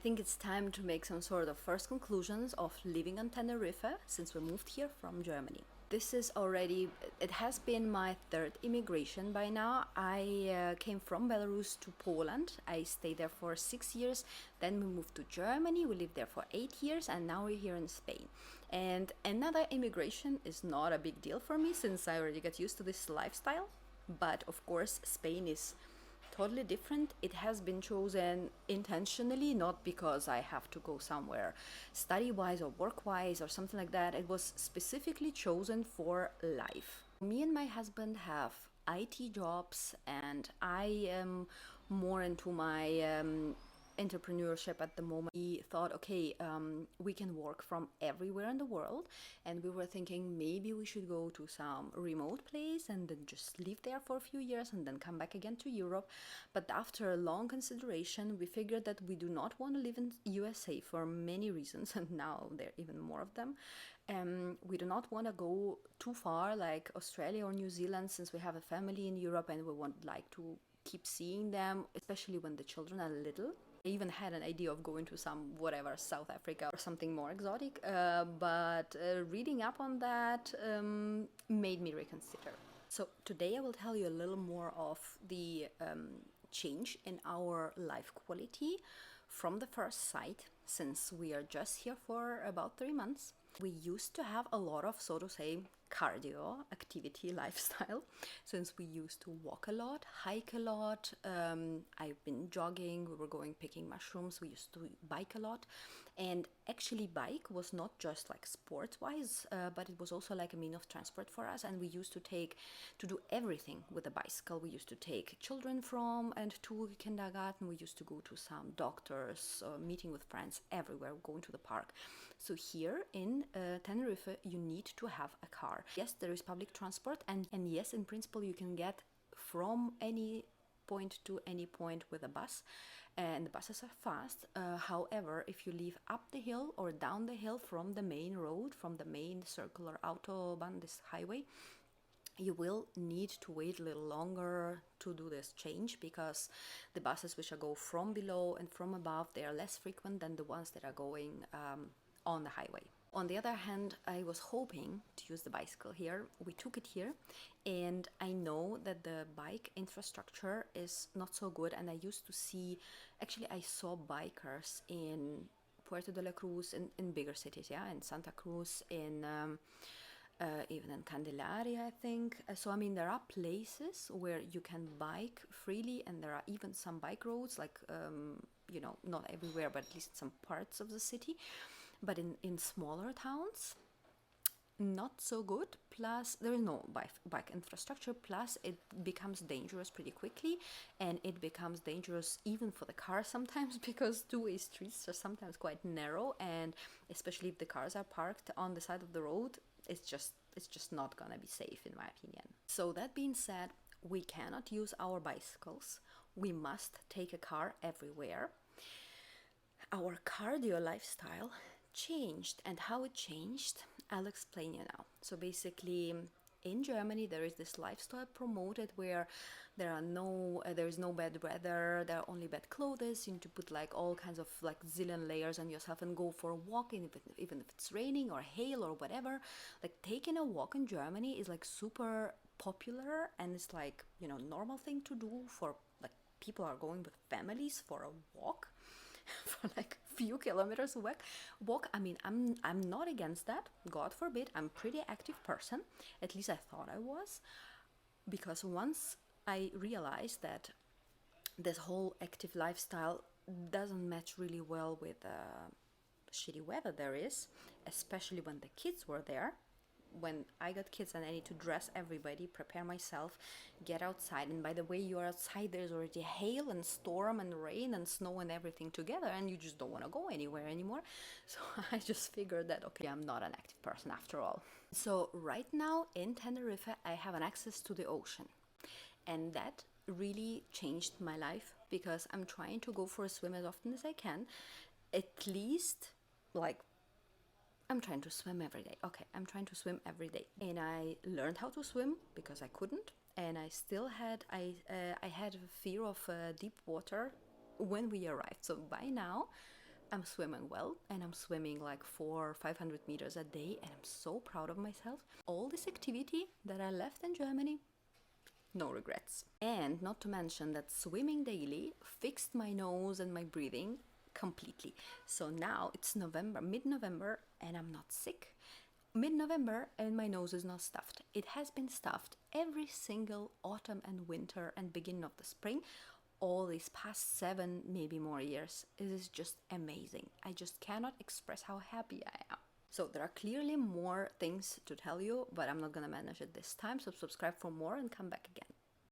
think it's time to make some sort of first conclusions of living on Tenerife since we moved here from Germany. This is already, it has been my third immigration by now. I came from Belarus to Poland. I stayed there for 6 years. Then we moved to Germany. We lived there for 8 years, and now we're here in Spain. And another immigration is not a big deal for me since I already got used to this lifestyle. But of course, Spain is totally different. It has been chosen intentionally, not because I have to go somewhere study-wise or work-wise or something like that. It was specifically chosen for life. Me and my husband have IT jobs, and I am more into my entrepreneurship at the moment. We thought, okay, we can work from everywhere in the world, and we were thinking maybe we should go to some remote place and then just live there for a few years and then come back again to Europe. But after a long consideration, we figured that we do not want to live in USA for many reasons, and now there are even more of them. We do not want to go too far like Australia or New Zealand since we have a family in Europe and we would like to keep seeing them, especially when the children are little. I even had an idea of going to some whatever South Africa or something more exotic, but reading up on that made me reconsider. So today I will tell you a little more of the change in our life quality from the first sight, since we are just here for about 3 months. We used to have a lot of, so to say, cardio activity lifestyle, since we used to walk a lot, hike a lot. I've been jogging, we were going picking mushrooms, we used to bike a lot. And actually bike was not just like sports wise, but it was also like a mean of transport for us. And we used to do everything with a bicycle. We used to take children from and to kindergarten. We used to go to some doctors, meeting with friends everywhere, going to the park. So here in Tenerife, you need to have a car. Yes, there is public transport, and yes, in principle, you can get from any point to any point with a bus, and the buses are fast. However, if you live up the hill or down the hill from the main road, from the main circular autobahn, this highway, you will need to wait a little longer to do this change, because the buses which are go from below and from above, they are less frequent than the ones that are going on the highway. On the other hand, I was hoping to use the bicycle here. We took it here, and I know that the bike infrastructure is not so good. And I used to see, actually, I saw bikers in Puerto de la Cruz, in bigger cities, yeah, in Santa Cruz, in even in Candelaria, I think. So, I mean, there are places where you can bike freely, and there are even some bike roads, like, not everywhere, but at least some parts of the city. But in smaller towns, not so good. Plus, there is no bike infrastructure. Plus, it becomes dangerous pretty quickly, and it becomes dangerous even for the car sometimes, because two-way streets are sometimes quite narrow, and especially if the cars are parked on the side of the road, it's just not gonna be safe, in my opinion. So that being said, we cannot use our bicycles. We must take a car everywhere. Our cardio lifestyle changed, and how it changed, I'll explain you now. So basically, in Germany, there is this lifestyle promoted where there is no bad weather, there are only bad clothes. You need to put like all kinds of like zillion layers on yourself and go for a walk, even if it's raining or hail or whatever. Like, taking a walk in Germany is like super popular, and it's like, normal thing to do. For like, people are going with families for a walk for like few kilometers walk. I mean, I'm not against that, God forbid. I'm a pretty active person, at least I thought I was, because once I realized that this whole active lifestyle doesn't match really well with the shitty weather there is, especially when the kids were there. When I got kids and I need to dress everybody, prepare myself, get outside. And by the way you are outside, there's already hail and storm and rain and snow and everything together, and you just don't want to go anywhere anymore. So I just figured that, okay, I'm not an active person after all. So right now in Tenerife, I have an access to the ocean. And that really changed my life, because I'm trying to go for a swim as often as I can. At least, like, I'm trying to swim every day. Okay, I'm trying to swim every day. And I learned how to swim because I couldn't. And I still had, I had a fear of deep water when we arrived. So by now, I'm swimming well, and I'm swimming like 400-500 meters a day, and I'm so proud of myself. All this activity that I left in Germany, no regrets. And not to mention that swimming daily fixed my nose and my breathing completely. So now it's November, mid-November, and I'm not sick. Mid-November and my nose is not stuffed. It has been stuffed every single autumn and winter and beginning of the spring, all these past 7, maybe more years. It is just amazing. I just cannot express how happy I am. So there are clearly more things to tell you, but I'm not gonna manage it this time. So subscribe for more and come back again.